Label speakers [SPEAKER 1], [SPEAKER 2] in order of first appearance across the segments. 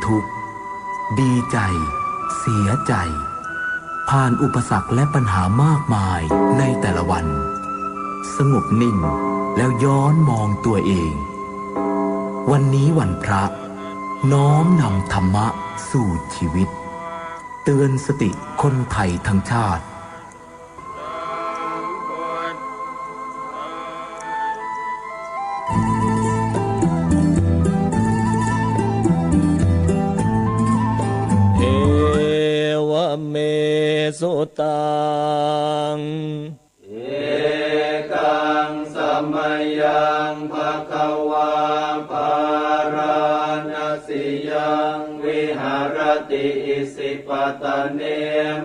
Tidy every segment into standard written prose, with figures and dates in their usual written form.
[SPEAKER 1] ทุกข์ดีใจเสียใจผ่านอุปสรรคและปัญหามากมายในแต่ละวันสงบนิ่งแล้วย้อนมองตัวเองวันนี้วันพระน้อมนำธรรมะสู่ชีวิตเตือนสติคนไทยทั้งชาติ
[SPEAKER 2] เอวเมสุตัง
[SPEAKER 3] เอกังสมัยยังภควาภารณสิยังวิหารติอิสิปตเน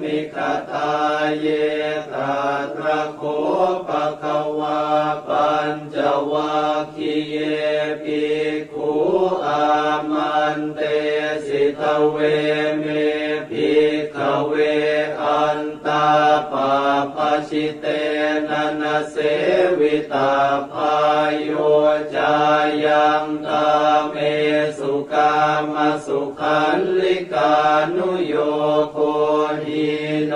[SPEAKER 3] มิคทาเยตาตระโคภควาปัญจวัคคีเยภิกขุอามันเตสิทเวเมภิกขเวอันตาปาปชิเตนะนะเสวิตาภายโยจายังตาเมสุกามสุขันลิกานุโยโคหิโน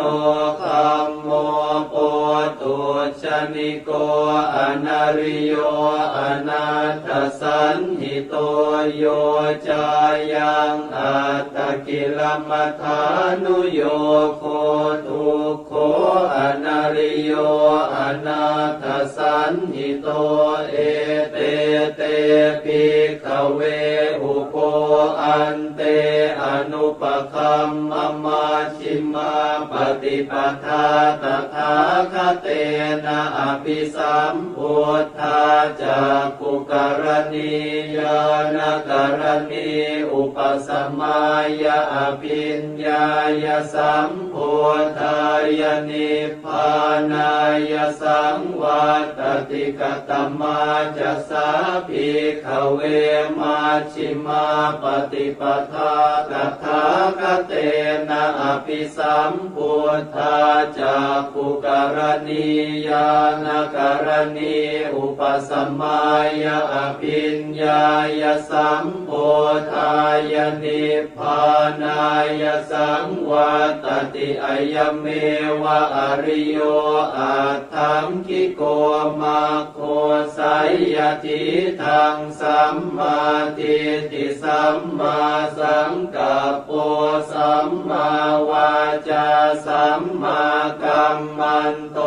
[SPEAKER 3] คัมโมโปตุชนิโกอนาริโยอนาถสันหิโตโยจายังอัตตกิลมัฏฐานุโยโคทุกโขอนาริโยอนาถสันหิโตเอเตเตภิกขเวอุโปอันเตอนุปคัมมมาชิมาปฏิปทาตถาคเตนะอภิสัมพุทธาจักขุกรณียานกรณีอุปสมัยยะอภิญญายสัมพุทธายนิพพานายสังวัตติกตมาจะสาภิกขเวมาชิมาปฏิปทาตถาคเตนะอภิสัมพุทธาจักขุกรณียานกรณีอุปสมัยยะอภิญญายสัมพุทธายนิพพานายสังวัตติอายเมวะอริโยอัตถังคิโกมาโคสัยยทิทังสัมมาทิฏฐิสัมมาสังกัปโปสัมมาวาจาสัมมากัมมันโต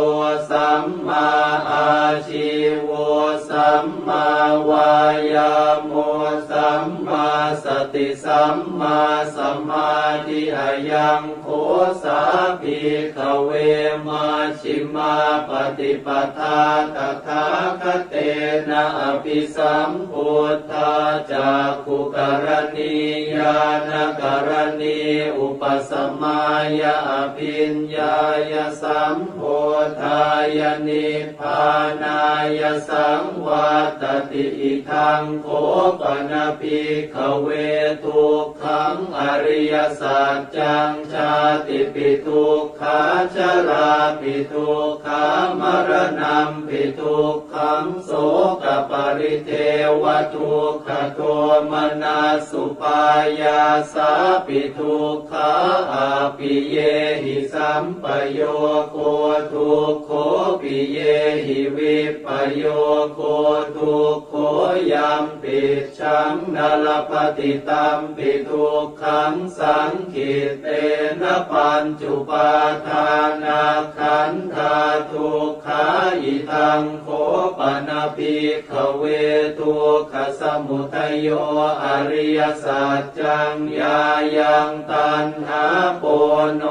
[SPEAKER 3] สัมมาอาชีโวสัมมาวายาโมสัมมาสติสัมมาสมาธิอายังโคสาภิกขเวมาชิมาปฏิปทาตถาคเตนะอภิสัมพุทธาจักขุกรณียานกรณีอุปสมัยยะอภิญญายสัมพุทธายนิพพานายสังวัตติอิทังโคปนะภิกขเวทุกขังอริยสัจจังชาติปิทุกขาชราปิทุกขามรณะปิทุกขังโสกปริเทวทุกขโทมนัสสุปายาสาปิทุกขาอาปิเยหิสัมปโยโคทุกโขปิเยหิวิปโยโคทุกโขยัมปิชังนลปฏิตัมปิทุกขังสังขิเตนะปัญจุปาทานาขันธาทุกขาอิทังโคปนะภิกขเวทุกขสมุทัยโยอริยสัจจังยายังตัณหาโปโน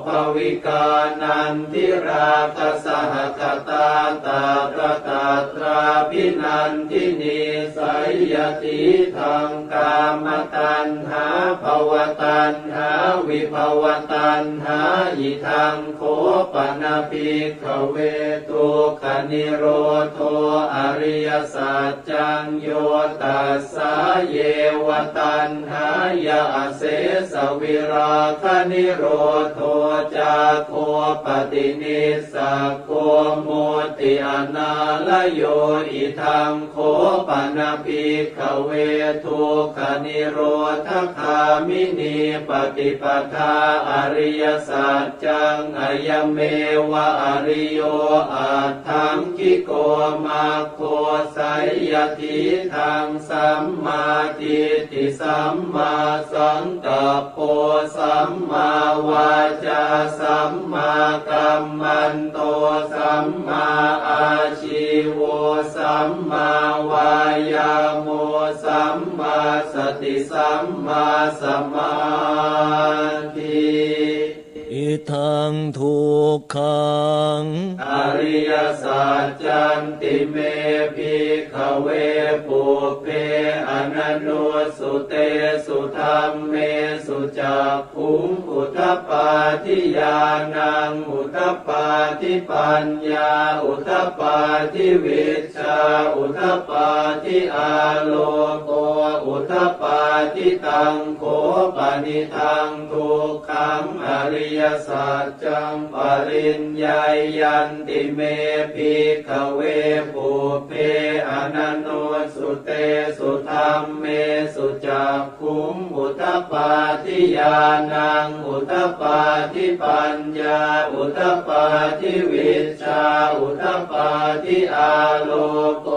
[SPEAKER 3] ภวิกานันทิราคะสหคตาตาตระตาตราภินันทินีสัยยติทังกามตัณหาภวตัณหาวิภวตัณหาอิทังโคปนะภิกขเวทุกขนิโรโธอริยสัจจังโยตัสสะเยวตัณหายะเสสวิราคะนิโรโธจาโคปฏินิสสะโคโมติอนาลโยอิทังโคปนะภิกขเวทุกขนิ นิโรธคามินีปฏิปทาอริยสัจจังอายเมวะอริโยอาทังคิโกมาโคไสยทิทังสัมมาทิฏฐิสัมมาสังกัปโปสัมมาวาจาสัมมากัมมันโตสัมมาอาชีโวสัมมาวายาโมสัมมาสติสัมมาสมาธิ
[SPEAKER 2] อิทังทุกขัง
[SPEAKER 3] อริยสัจจันติเมภิกขเวปุเพอนันโนสุเตสุธัมเมสุจักขุงอุทปปาทิญาณังอุทปปาทิปัญญาอุทปปาทิวิชชาอุทปปาทิอาโลโกอุทปปาทิตังโขปนิทังทุกขังอริยสัจจังปริญญายันติเมภิกขเวปุเพอนันโนสุเตสุธัมเมสุจักขุงอุทปปาทิญาณังอุทปปาทิปัญญาอุทปปาทิวิชชาอุทปปาทิอาโลโก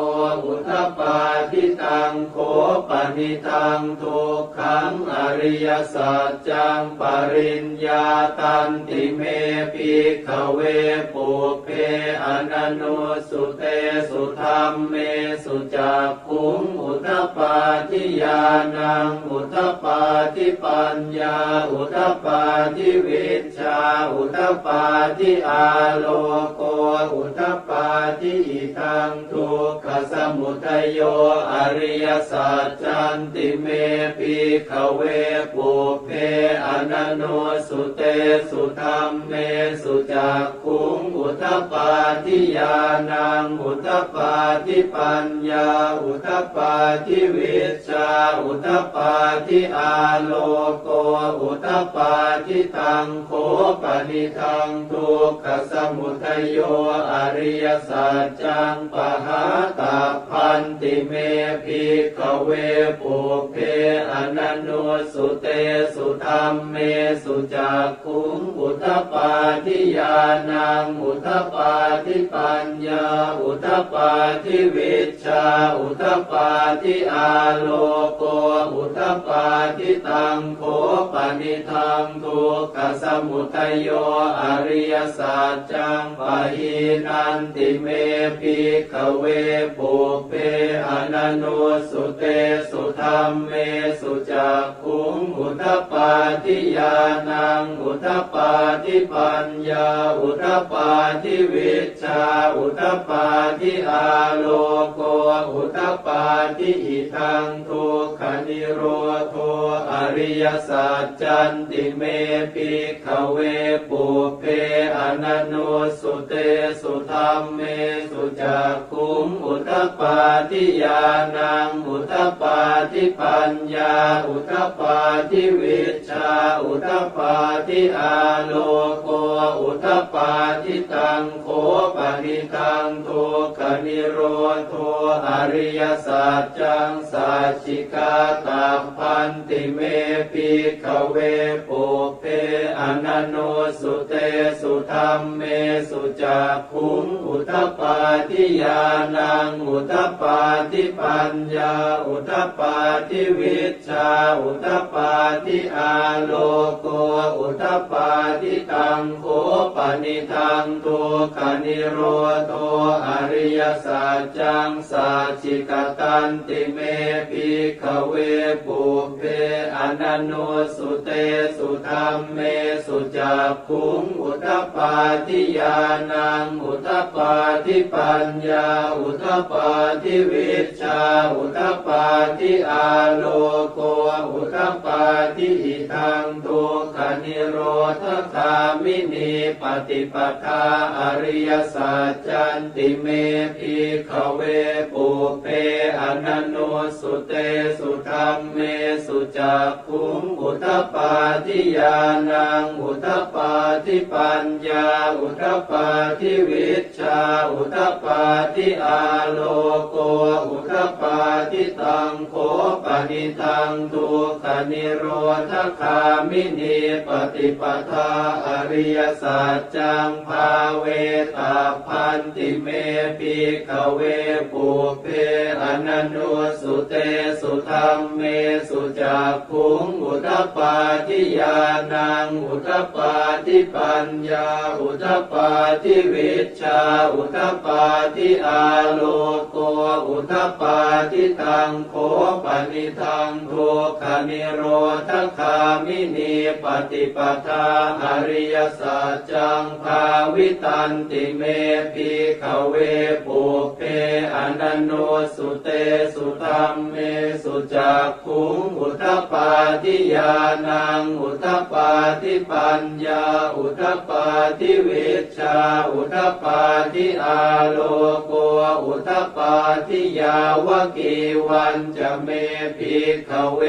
[SPEAKER 3] อุทปปาทิตังโขปนิทังทุกขังอริยสัจจังปริญญาตันติเมภิกขเวปุเพอนันโนสุเตสุธัมเมสุจักขุงอุทปปาทิญาณังอุทปปาทิปัญญาอุทปปาทิวิชชาอุทปปาทิอาโลโกอุทปปาทิอิทังทุกขสมุทัยโยอริยสัจจันติเมภิกขเวปุเพอนันโนสุเตสุธัมเมสุจักขุงอุทปปาทิญาณังอุทปปาทิปัญญาอุทปปาทิวิชชาอุทปปาทิอาโลโกอุทปปาทิตังโขปนิทังทุกขสมุทัยโยอริยสัจจังปหาตัพพันติเมภิกขเวปุเพอนันโนสุเตสุธัมเมสุจักขุงอุทปปาทิญาณังอุทปปาทิปัญญาอุทปปาทิวิชชาอุทปปาทิอาโลโกอุทปปาทิตังโขปนิทังทุกขสมุทัยโยอริยสัจจังปะหินันติเมภิกขเวปุเพอนันโนสุเตสุธัมเมสุจักขุงอุทปปาทิญาณังอุทปปาทิปัญญาอุทปปาทิวิชชาอุทปปาทิอาโลโกอุทปปาทิอิทังทุกขนิโรโธอริยสัจจันติเมภิกขเวปุเพอนันโนสุเตสุธัมเมสุจักขุงอุทปปาทิญาณังอุทปปาทิปัญญาอุทปปาทิวิชชาอุทปปาทิอาโลโกอุทปปาทิตังโขปนิทังทุกขนิโรโธอริยสัจจังสัจฉิกาตัพพันติเมภิกขเวปุเพอนันโนสุเตสุธัมเมสุจักขุงอุทปปาทิญาณังอุทปปาทิปัญญาอุทปปาทิวิชชาอุทปปาทิอาโลโกอุทปปาทิตังโขปนิทังทุกขนิโรโธอริยสัจจังสัจฉิกตันติเมภิกขเวปุเพอนันโนสุเตสุธัมเมสุจักขุงอุทปปาทิญาณังอุทปปาทิปัญญาอุทปปาทิวิชชาอุทปปาทิอาโลโกอุทปปาทิอิทังทุกขนิโรธคามิ มินีปฏิปทาอริยสัจจันติเมภิกขเวปุเพอนันโนสุเตสุธรรมเมสุจักขุงอุทปปาทิญาณังอุทปปาทิปัญญาอุทปปาทิวิชชาอุทปปาทิอาโลโกอุทปปาทิตังโคปนิทังทุกขนิโรธคามินีปฏิปทาอริยสัจจังภาเวตาพันติเมภิกขเวปุเพอนันโนสุเตสุธรรมเมสุจักขุงอุทปปาทิญาณังอุทปปาทิปัญญาอุทปปาทิวิชชาอุทปปาทิอาโลโกอุทปปาทิตังโคปนิทังทุกขนิโรธคามินีปฏิปทาอริยสัจจังภาวิตันติเมภิกขเวปุเพอนันโนสุเตสุธรรมเมสุจักขุงอุทปปาทิญาณังอุทปปาทิปัญญาอุทปปาทิวิชชาอุทปปาทิอาโลโกอุทปปาทิยาวกีวันจะเมภิกขเว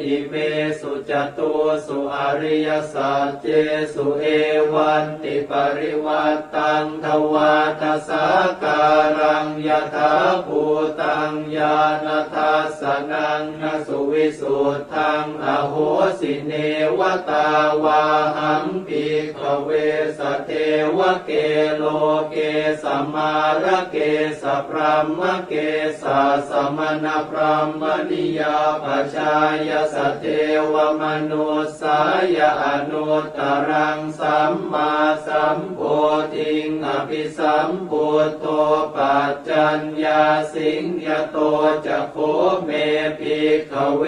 [SPEAKER 3] อิเมสุจตุสุอริยสัจเจสุเอวันติปริวัตตังทวาทสาการังยถาภูตังญาณทัสสนังนสุวิสุทธังอโหสิเนวตาวาหังภิกขเวสเทวเกโลเกสัมมาระเกสพรหมเกสาสมณพรหมนิยาปชายสเทวมนุสายอนุตตรังสัมมาสัมโพธิงอภิสัมพุทโธปัจจัญญาสิงยโตจะโคเมภิกขเว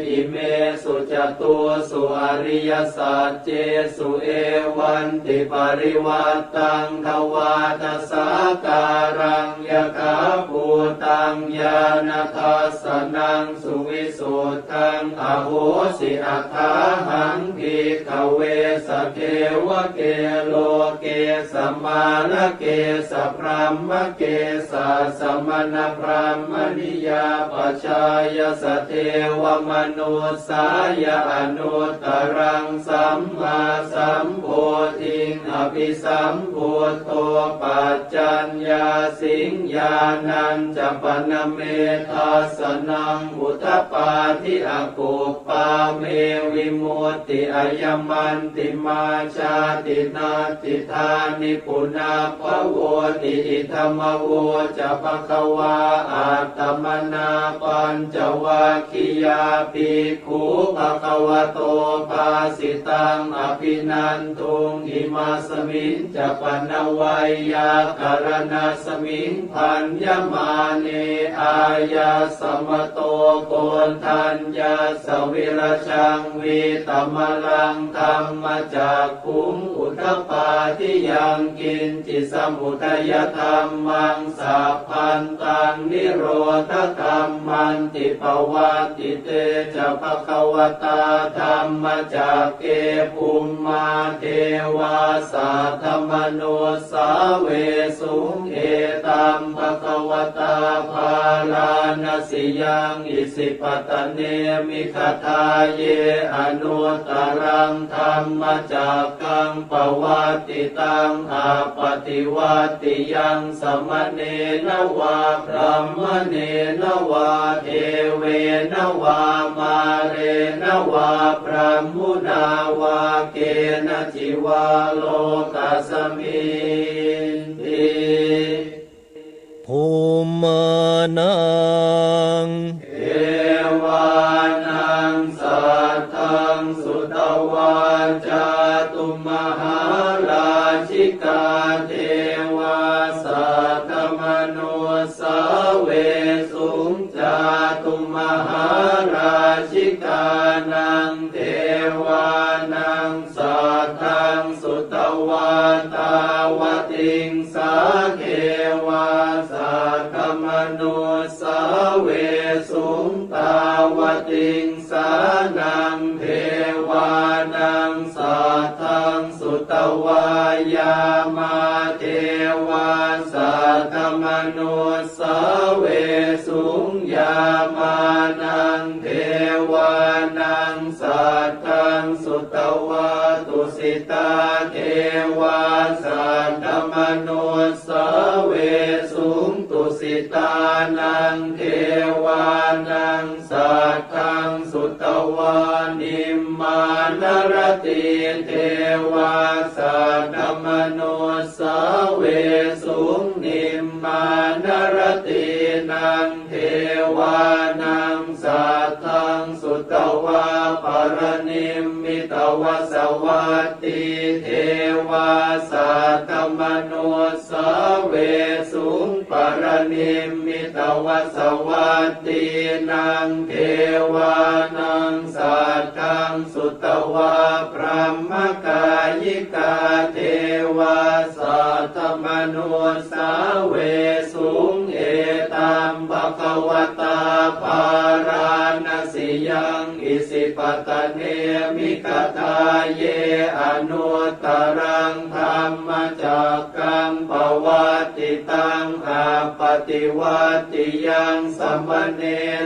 [SPEAKER 3] อิเมสุจตุสุอริยสัจเจสุเอวันติปริวัตตังทวาทสาการังยถาภูตังญาณทัสสนังสุวิสุทธังอโหสิอัฏฐาหังภิกขเวสเทวเกโลเกสัมมาระเกสพรหมเกสาสมณพรหมนิยาปชายสเทวมนุสายอนุตตรังสัมมาสัมโพธิงอภิสัมพุทโธปัจจัญญาสิงญาณัญจปนเมทัสสนังอุทปปาทิอกุปปาเมวิมุตติอายมันติมาชาตินาติธานิปุนาภโวติอิธรรมโวจะภควาอัตตมนาปัญจวัคคียาภิกขุภควโตภาสิตังอภินันทุงอิมาสมิงจะปนวัยยาการณาสมิงพันยมาเนอายาสมโตโกนทัญญาสวิรชังวิตมลังธรรมจากขุงอุทปปาทิยังกินจิสมุทัยธรรมังสัพพันตังนิโรธธรรมันติปวัตติเตจะภควตาธรรมจากเกภูมิมาเทวาสัทธมโนสาเวสุงเอตัมภควตาภาลานสิยังอิสิปตเนมิคทาเยอนุตตรังธรรมจากกังปวัตติตังอาปฏิวัติยังสมเนนวาพรหมเนนวาเทเวนวามาเรนวาพรหมุนาวาเกณจิวาโลกัสมินติ
[SPEAKER 2] ภูมานัง
[SPEAKER 3] เอวานังสัทธังสุตวาจาตุมหาราชิกาเทวาสัทธมโนสาเวสุงจาตุมหาราชิกานังเทวานังสัทธังสุตวาตาวติงสาเกวาสัทธมโนสาเวสุงตาวติงสานังเทวานังสัทธังสุ ตวายามาเทวาสัตตมนุสสเวสุงยามานังเทวานังสัตตังสุตวาตุสิตาเทวาสัตตมนุสสเวสุงตุสิตานังเทวานังสัตตังสุตวานิมมานรติเทวาสัตตมนุสสเวสุงนิมมานรตินังเทวานังสัตตังสุตวาปรนิมมิตวสวัตติเทวาสัตตมนุสสเวสุงปรนิมมิตวสวัตตินังเทวานังสัตตังสุตวาพรหมกายิกาเทวาสัตตมนุสสเวสุงเอตัมภควตาภาราณสิยังอิสิปตเนมิกตาเยอนุตตรังธรรมจักกังปวัตติตังอาปฏิวัติยังสัมมเน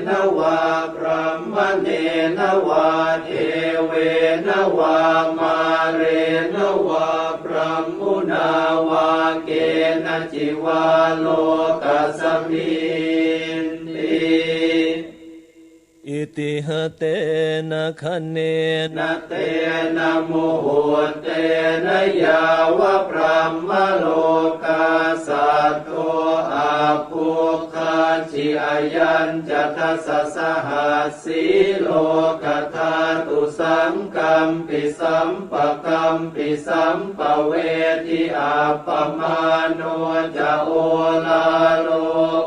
[SPEAKER 3] นวาพรหมเนนวาเทเวนวามาเรนวาพรหมุนาวาเกณจิวาโลกัสสมินติ
[SPEAKER 2] อิติหะเตนะคะเน
[SPEAKER 3] นะเตนะโมโหเตนะยาวะพรหมโลกาสัตโตอาภูคาชิอายัญจะทัสสะหัสสีโลกธาตุสังกัมปิสัมปะกัมปิสัมปะเวทิอาปมาโนจะโอลาโล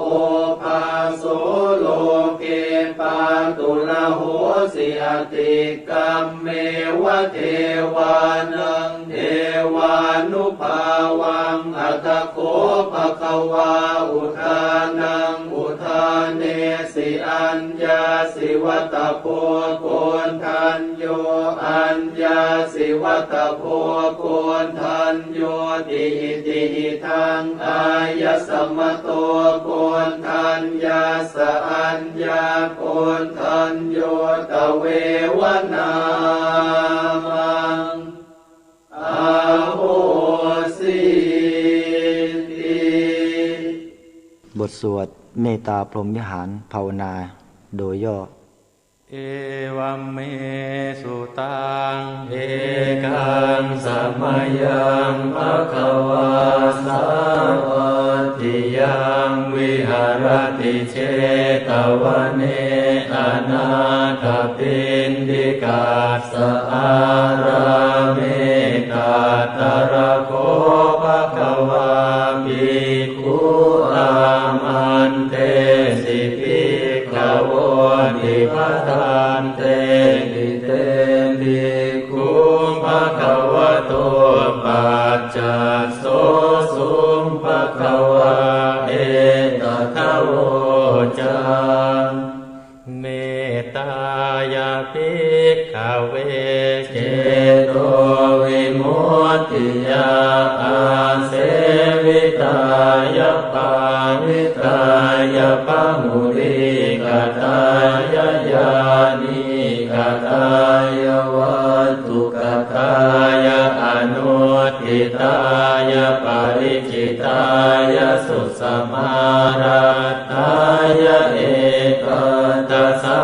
[SPEAKER 3] โอภาโสโลเกปาตุละโหสิอติกัมเมวะเทวานังเทวานุภาวังอัตถโคภควาอุทานังอุทานเนสิอัญญาสิวัตโพโกนทันโยอัญญาสิวัตโพโกนทันโยติอิติอิทังอายสมโตโกนทันยาสอัญญาโกนทันโยตเววนามังอาโหสิติ
[SPEAKER 4] บทสวดเมตตาพรหมวิหารภาวนาโดยย่อ
[SPEAKER 3] เอวัมเมสุตังเอกังสัมมายังภควาสาวัตถิยังวิหารติเชตวันเนอนาถปิณฑิกาสอาราเมตตระโคภควาภิกขุอามันเตสิภิกขโวติภทานเตติเตภิกขุภควโตปัจจัสโสสุงภควาเอตทะโวจาเมตตายาภิกขเวเจโตวิมุตติยาอาเสวิตายาปาวิตายาปะมุริกตายาญาณิกตายาวัตถุกตายาอนุทิตายาปริจิตายาสุสมารัตตายาเอกตัสสา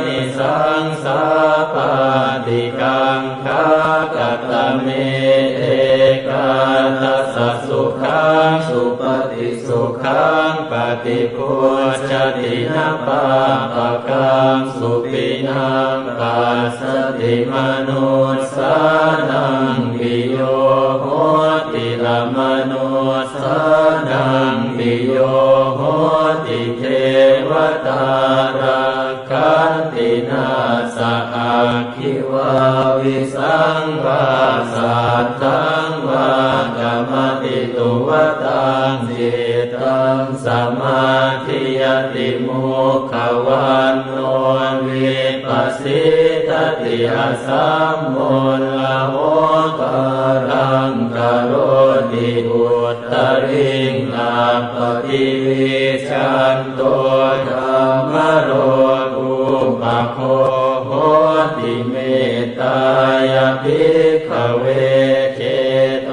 [SPEAKER 3] นิสังสาปาติกังคากตเมเอกตัสสะสุขังสุปฏิสุขังปฏิพุชฌตินะปาปะกังสุปินังปัสสติมนุสสานังปิโยโหติละมนุสสานังปิโยโหติเทวตาราคันตินาสะอาคิวาวิสังวาสัตตังวากรรมติตุวตังจิตตั ตังสมาธิยติมุขวันโนวิปัสสิทติอาสัมโมลโหกรังกโรติอุตตริงลาปฏิวิชันโตธรรมโรอุปโคโหติเมตตายภิกขเวเจโต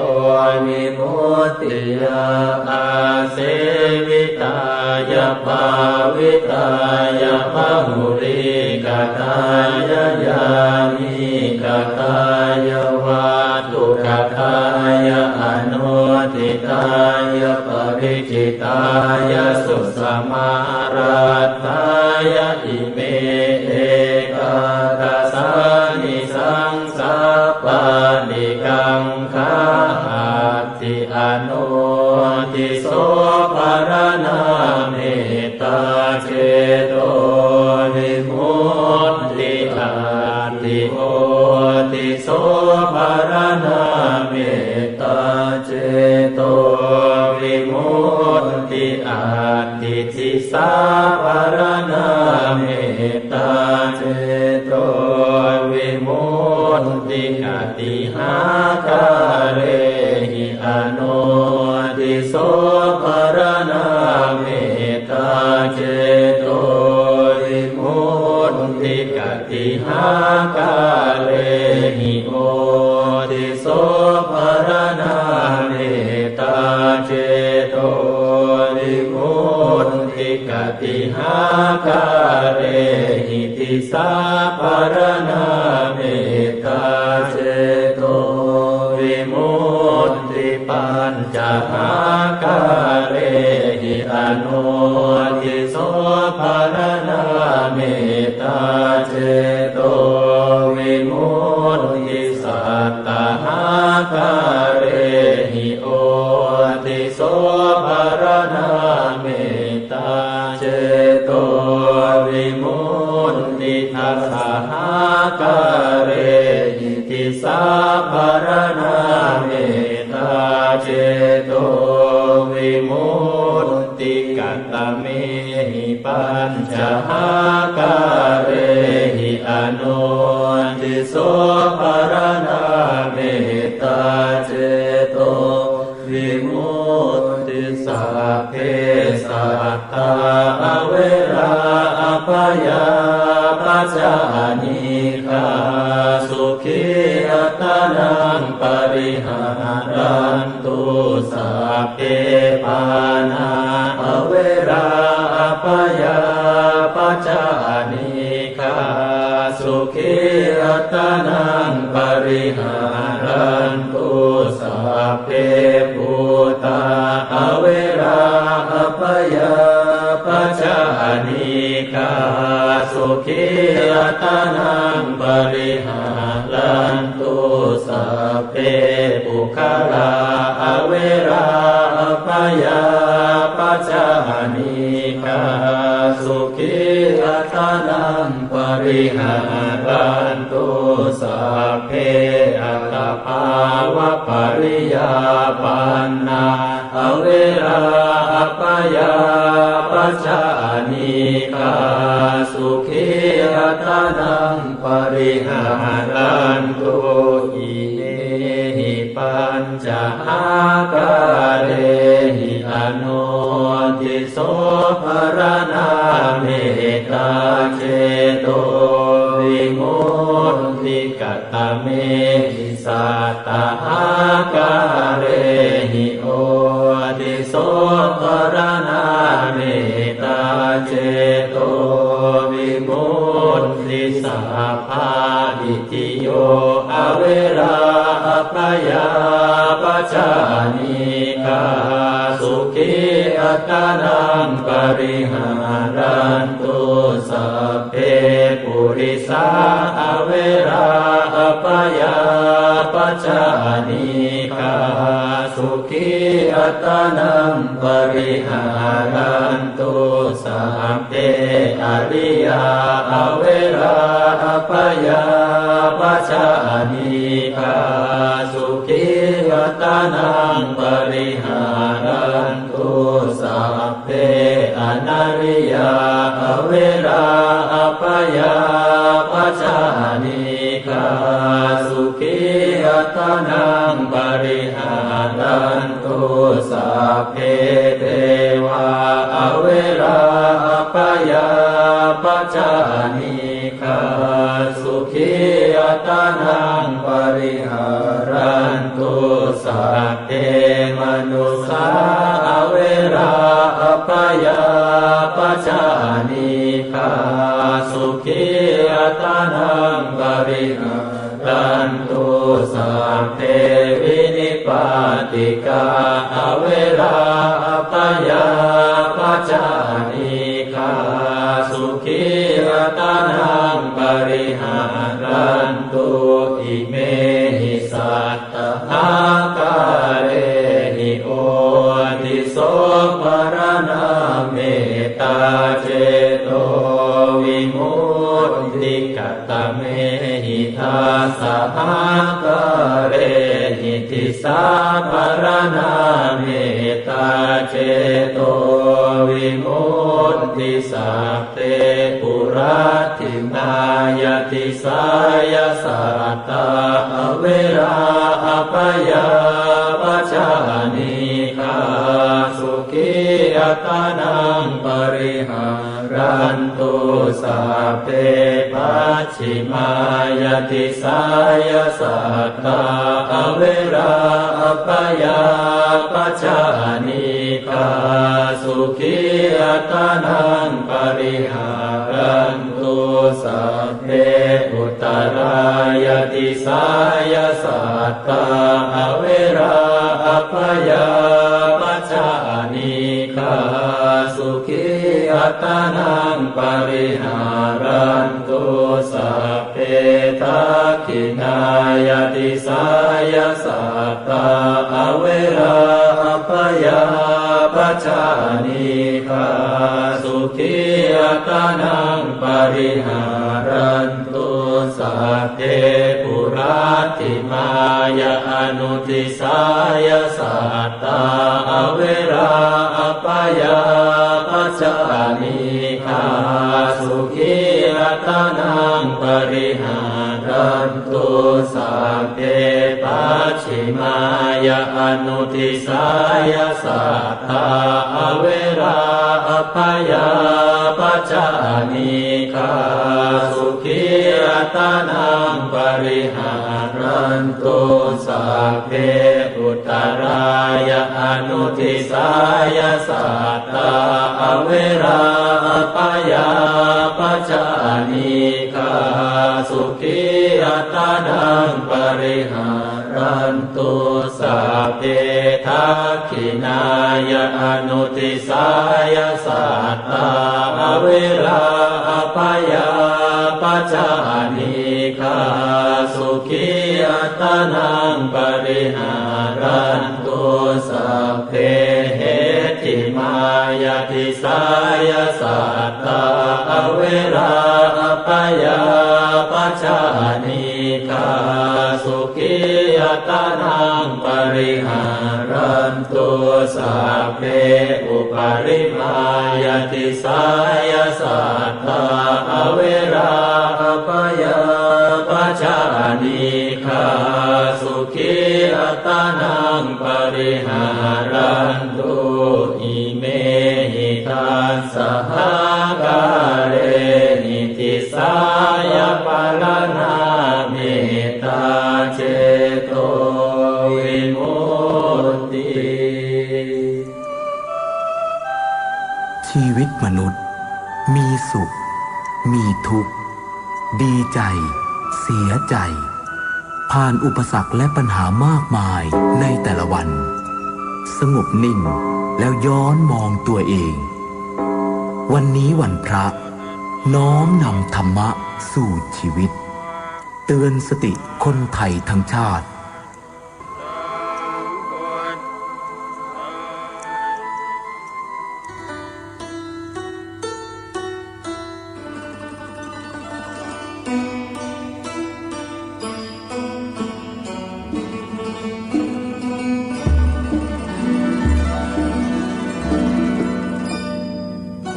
[SPEAKER 3] วิมุตติยาอาเสวิตายาภาวิตายาภาหุริกตายายามิกตายาวาตุกตายาอนุทิตายาปริจิตายาสุสมาราตายาอิเมเอกาสานิสังสาปานิกังคาติอนุติโสภารณาเมตตาเจโตวิมุตติอาติโอติโสภารณาเมตตาเจโตวิมุตติอาติทิสาภารณาเมตตาเจโตวิมุตติอาติหาคาเรหิอนุติโสภารณาเมตตาเจโตวิมุตติกติหาคาเรหิโอติโสภารณาเมตตาเจโตวิมุตติกติหาคาเรหิติสาภารณาเมตตาเจโตวิมุตติปัญจหาคาเรหิอนุติโสภารณาเมตตาเจโตวิมุตติสัตตหาคาเรหิโอติโสภารณาเมตตาเจโตวิมุตติทัสสะหาคาเรหิติสาภารณาเมตตาเจโตวิมุตติกัตตะเมหิปัญจหาคาเรหิอนุติโสภารณาเมตตาเจโตวิมุตติสัพเพสัตตาเวราอภยาปัจจานิฆาสุขีอัตตานังปริหารันตุสัพเพปานาเวราอภยาปัจจานิฆาสุขีอัตตานังปริหารันตุสัพเพภูตาเวราอภยาปัจจานิฆาสุขีอัตตานังปริหารันตุสัพเพปุคลาเวราอภยาปัจจานิฆาสุขีอัตตานังปริหารันตุสัพเพอัตตภาวะปริยาปันนาเวราอภยาปัจจานิฆาสุขีอัตตานังปริหารันตุอิเมหิปัญจหาคาเรหิอนุติโสภารณาเมตตาเจโตวิมุตติกัตตะเมหิสัตตหาคาเรหิโอติโสภารณาเมตตาเจโตวิมุตติสัพพาดิติโยอเวราอภยาปัจจานิฆาสุขีอัตตานังปริหารันตุสัพเพปุริสาเวราอภยาปัจจานิฆาสุขีอัตตานังปริหารันตุสัพเพอริยาเวราอภยาปัจจานิฆาสุขีอัตตานังปริหารันตุสัพ นาริยาอเวราอปยาปัจจานิกาสุขีอัตนังปริหารันตุสัพเพเทวาอเวราอปยาปัจจานิกาสุขีอัตนังปริหารันตุสัพเพมนุสาอเวราอปยาปัจจานิกาสุขีอัตนังปริหารันตุสัพเพวินิปาติกาอเวราอปยาปัจจานิกาสุขีอัตนังปริหารันตุอิเมหิสัตตาคาเรหิโอติโสปรณาเมตตาเจโตวิมุตติกัตตะเมหิทาสหคาเรหิติสาปรณาเมตตาเจโตวิมุตติสัพเตปุราทินายติสายสัตตาอเวราอปยาปัจจานิกาสุขีอัตนังปริหารันตุสัพเพปัจฉิมายติสายสัตตาอเวราอปยาปัจจานิกาสุขีอัตนังปริหารันตุสัพเพอุตตรายติสายสัตตาอเวราอปยาปัจจานิกาสุขีอัตนังปริหารันตุสัพเพทักขินายติสายสัตตาอเวราอปยาปัจจานิกาสุขีอัตนังปริหารันตุสัพเพปุราติมายาอนุติสายสัตตาอเวราอปยาปัจจานิกาสุขีอัตนังปริหารันตุสัพเพปัจฉิมายาอนุติสายสัตตาอเวราอปยาปัจจานิกาสุขีอัตนังปริหารันตุสัพเพอุตตรายาอนุติสายสัตตาอเวราอปยาปัจจานิกาสุขีอัตนังปริหารันตุสัพเพทักขินายาอนุติสายสัตตาอเวราอปยาปัจจานิกาสุขีอัตนังปริหารันตุสัพเพเหติมายติสายสัตตาอเวราอปยาปัจจานิกาสุขีอัตนังปริหารันตุสัพเพอุปริมายติสายสัตตาอเวราอปยาปัจจานิกาสุขีอัตนังปริหารันตุอิเมหิทัสสหกาเรหิติสายปรณาเมตตาเจโตวิมุตติ
[SPEAKER 1] ชีวิตมนุษย์มีสุขมีทุกข์ดีใจเสียใจผ่านอุปสรรคและปัญหามากมายในแต่ละวันสงบนิ่งแล้วย้อนมองตัวเองวันนี้วันพระน้อมนำธรรมะสู่ชีวิตเตือนสติคนไทยทั้งชาติ
[SPEAKER 3] พ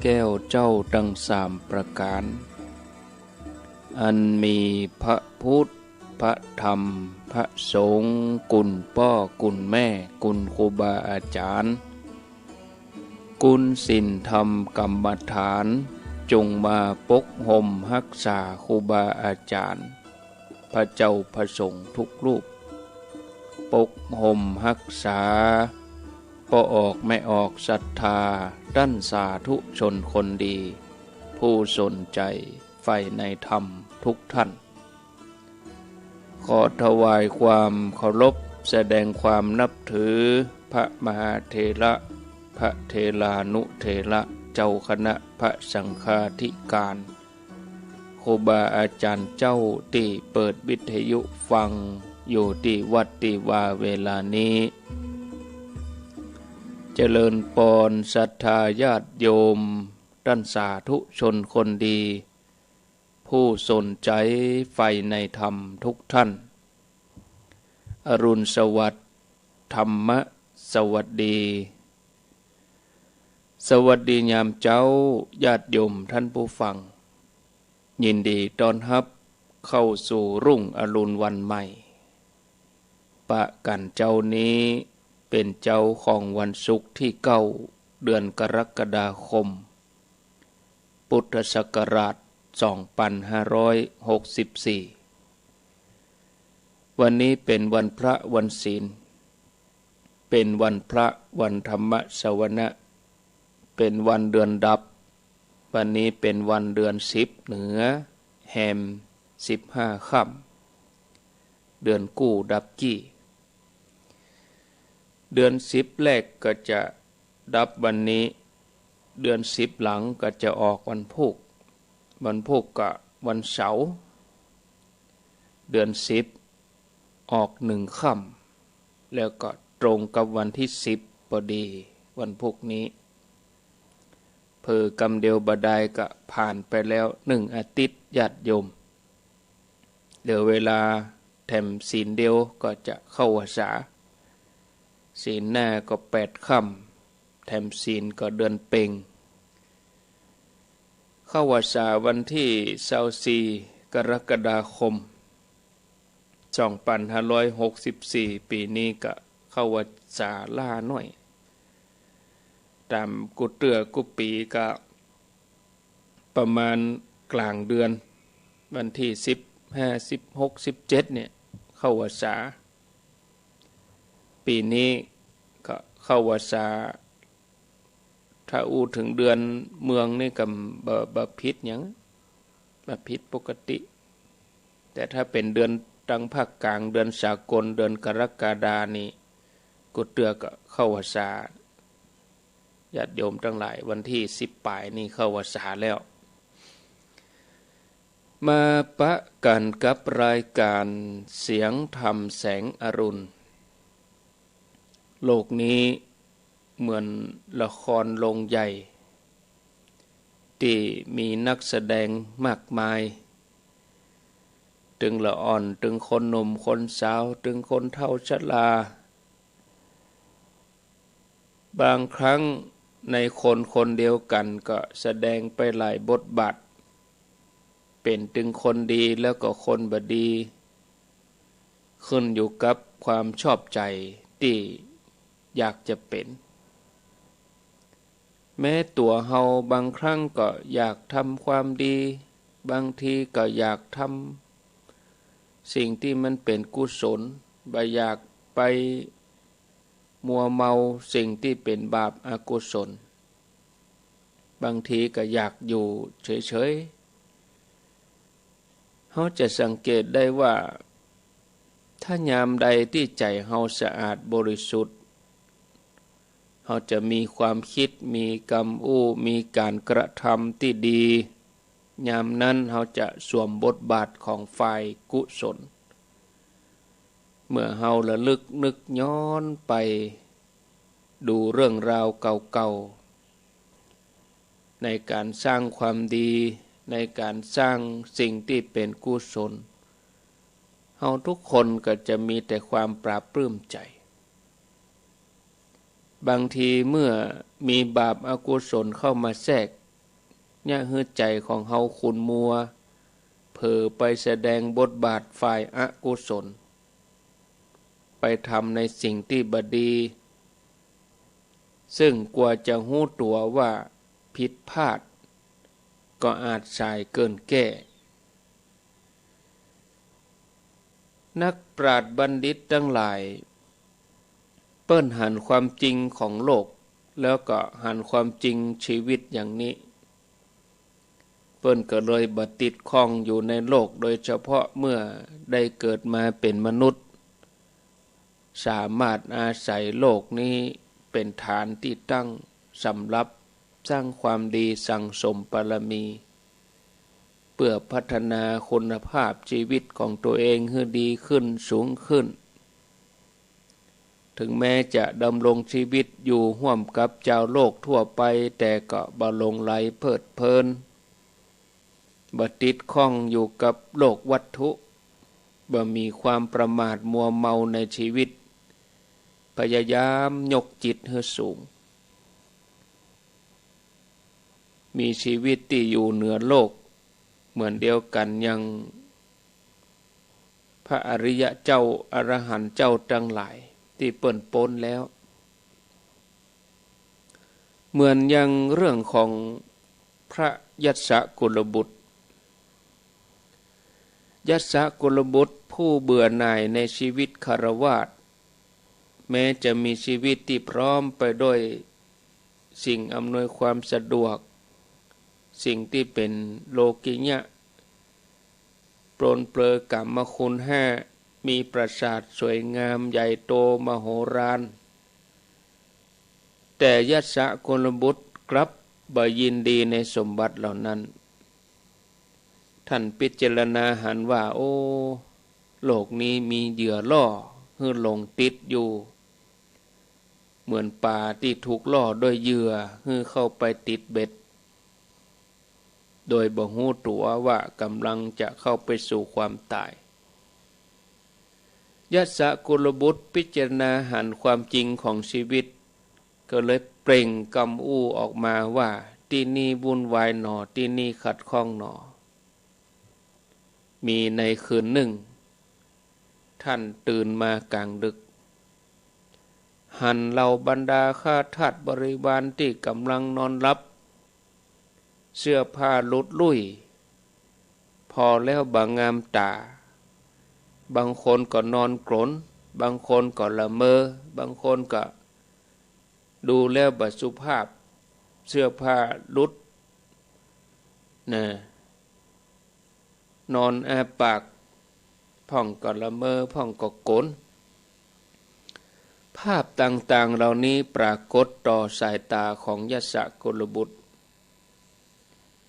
[SPEAKER 5] แก้วเจ้าดังสามประการ อันมีพระพุทธพระธรรมพระสงฆ์กุลพ่อกุลแม่กุลครูบาอาจารย์กุลศีลธรรมกรรมฐานจงมาปกห่มรักษาครูบาอาจารย์พระเจ้าพระสงฆ์ทุกรูปปกห่มรักษาปออกไม่ออกศรัทธาด้านสาธุชนคนดีผู้สนใจใฝ่ในธรรมทุกท่านขอถวายความเคารพแสดงความนับถือพระมหาเถระพระเถรานุเถระเจ้าคณะพระสังฆาธิการครูบาอาจารย์เจ้าที่เปิดวิทยุฟังอยู่ที่วัดที่วาเวลานี้เจริญปอนศรัทธาญาติโยมท่านสาธุชนคนดีผู้สนใจใฝ่ในธรรมทุกท่านอรุณสวัสดิ์ธรรมสวัสดีสวัสดียามเจ้าญาติโยมท่านผู้ฟังยินดีต้อนรับเข้าสู่รุ่งอรุณวันใหม่ปะกันเจ้านี้เป็นเจ้าของวันศุกร์ที่9เดือนกรกฎาคมพุทธศักราช2564วันนี้เป็นวันพระวันศีลเป็นวันพระวันธรรมสวนะเป็นวันเดือนดับวันนี้เป็นวันเดือน10เหนือแฮม15ค่ำเดือนกู้ดับกี้เดือน10แรกก็จะดับวันนี้เดือน10หลังก็จะออกวันพุธวันพุธก็วันเสาร์เดือน10ออก1ค่ำแล้วก็ตรงกับวันที่10พอดีวันพุธนี้เพิ่กำเดียวบดายก็ผ่านไปแล้ว1อาทิตย์ญาติโยมเหลือเวลาแถมศีลเดียวก็จะเข้าพรรษาศีลหน้าก็8ค่ำแถมศีลก็เดือนเพ็ญเข้าพรรษาวันที่24กรกฎาคม2564ปีนี้ก็เข้าพรรษาล่าหน่อยตามกุเตือกุปีก็ประมาณกลางเดือนวันที่15 16 17เนี่ยเข้าพรรษาปีนี้ก็เข้าพรรษาถ้าอู้ถึงเดือนเมืองนี่ก็บ่ผิดหยังบ่ผิดปกติแต่ถ้าเป็นเดือนทางภาคกลางเดือนสากลเดือนกรกฎานี่กุเตือก็เข้าพรรษาญาติโยมทั้งหลายวันที่10ปลายนี่เข้าพรรษาแล้วมาปะกันกับรายการเสียงธรรมแสงอรุณโลกนี้เหมือนละครโรงใหญ่ที่มีนักแสดงมากมายถึงละอ่อนถึงคนหนุ่มคนสาวถึงคนเฒ่าชราบางครั้งในคนคนเดียวกันก็แสดงไปหลายบทบาทเป็นถึงคนดีแล้วก็คนบดีขึ้นอยู่กับความชอบใจที่อยากจะเป็นแม้ตัวเฮาบางครั้งก็อยากทำความดีบางทีก็อยากทำสิ่งที่มันเป็นกุศลบ่อยากไปมัวเมาสิ่งที่เป็นบาปอกุศลบางทีก็อยากอยู่เฉยๆเฮาจะสังเกตได้ว่าถ้ายามใดที่ใจเฮาสะอาดบริสุทธิ์เฮาจะมีความคิดมีกรรมมีการกระทำที่ดียามนั้นเฮาจะสวมบทบาทของฝ่ายกุศลเมื่อเฮาระลึกนึกย้อนไปดูเรื่องราวเก่าๆในการสร้างความดีในการสร้างสิ่งที่เป็นกุศลเฮาทุกคนก็จะมีแต่ความปราบปลื้มใจบางทีเมื่อมีบาปอกุศลเข้ามาแทรก เนี่ยฮือใจของเฮาขุ่นมัวเผลอไปแสดงบทบาทฝ่ายอกุศลไปทำในสิ่งที่บดี ซึ่งกว่าจะหู้ตัวว่าผิดพลาดก็อาจสายเกินแก้นักปราชญ์บัณฑิตทั้งหลายเปิ้นหันความจริงของโลกแล้วก็หันความจริงชีวิตอย่างนี้เปิ้นก็เลยบัติดข้องอยู่ในโลกโดยเฉพาะเมื่อได้เกิดมาเป็นมนุษย์สามารถอาศัยโลกนี้เป็นฐานที่ตั้งสำหรับสร้างความดีสั่งสมบารมีเพื่อพัฒนาคุณภาพชีวิตของตัวเองให้ดีขึ้นสูงขึ้นถึงแม้จะดำรงชีวิตอยู่ร่วมกับเจ้าโลกทั่วไปแต่ก็บ่หลงไหลเพลิดเพลินบ่ติดข้องอยู่กับโลกวัตถุบ่มีความประมาทมัวเมาในชีวิตพยายามยกจิตให้สูงมีชีวิตที่อยู่เหนือโลกเหมือนเดียวกันยังพระอริยเจ้าอรหันต์เจ้าทั้งหลายที่เปิ้นพ้นแล้วเหมือนยังเรื่องของพระยัสสกุลบุตรยัสสกุลบุตรผู้เบื่อหน่ายในชีวิตคฤหัสถ์แม้จะมีชีวิตที่พร้อมไปด้วยสิ่งอำนวยความสะดวกสิ่งที่เป็นโลกิยะปรนเปรอกรรมคุณห้ามีปราสาทสวยงามใหญ่โตมโหฬารแต่ยัสสกุลบุตรกลับบ่ยินดีในสมบัติเหล่านั้นท่านพิจารณาหันว่าโอ้โลกนี้มีเหยื่อล่อให้หลงติดอยู่เหมือนปลาที่ถูกล่อด้วยเหยื่อให้เข้าไปติดเบ็ดโดยบ่ฮู้ตัวว่ากำลังจะเข้าไปสู่ความตายยัสสกุลบุตรพิจารณาหันความจริงของชีวิตก็เลยเปล่งคำอู้ออกมาว่าที่นี่วุ่นวายหนอที่นี่ขัดข้องหนอมีในคืนหนึ่งท่านตื่นมากลางดึกหันเหล่าบรรดาข้าทาสบริวารที่กำลังนอนหลับเสื้อผ้าหลุดลุ่ยพอแล้วบางงามตาบางคนก็นอนกรนบางคนก็ละเมอบางคนก็ดูแล้วบ่สุภาพเสื้อผ้าหลุดนะนอนอ้าปากพ่องก็ละเมอพ่องก็กรนภาพต่างๆเหล่านี้ปรากฏต่อสายตาของยัสสกุลบุตร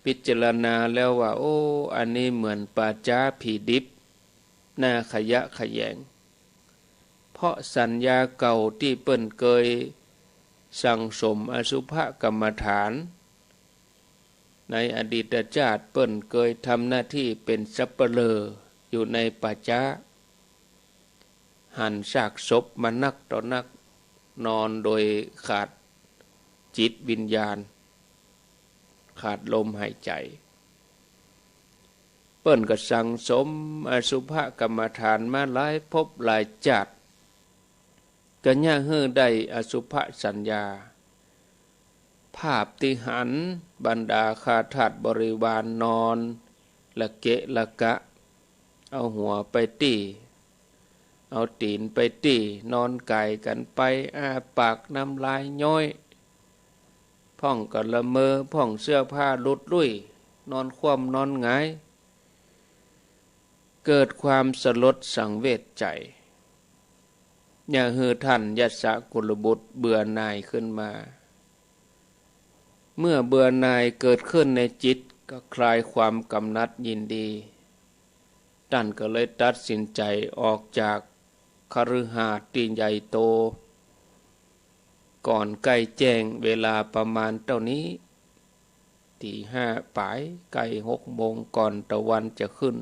[SPEAKER 5] พิจารณาแล้วว่าโอ้อันนี้เหมือนป่าช้าผีดิบน่าขยะแขยงเพราะสัญญาเก่าที่เปิ้นเคยสั่งสมอสุภกรรมฐานในอดีตชาติเปิ้นเคยทำหน้าที่เป็นสัปเหร่ออยู่ในป่าช้าหั่นซากศพมานักต่อนักนอนโดยขาดจิตวิญญาณขาดลมหายใจเปิ้นก็สั่งสมอสุภกรรมฐานมาหลายภพหลายชาติก็ย่าเฮือได้อสุภสัญญาภาพที่หันบรรดาข้าทาสบริวารนอนละเกะละกะเอาหัวไปตี้เอาตีนไปตี้นอนไก่กันไปอ้าปากน้ำลายย้อยพ่องก็ละเมอพ่องเสื้อผ้าหลุดลุ่ยนอนคว่ำนอนหงายเกิดความสลดสังเวชใจอย่าฮือท่านยัสสกุลบุตรเบื่อหน่ายขึ้นมาเมื่อเบื่อหน่ายเกิดขึ้นในจิตก็คลายความกำหนัดยินดีท่านก็เลยตัดสินใจออกจากคฤหาสน์ที่ใหญ่โตก่อนใกล้แจ้งเวลาประมาณเท่านี้ตีห้าปลายใกล้6 โมงก่อนตะวันจะขึ้น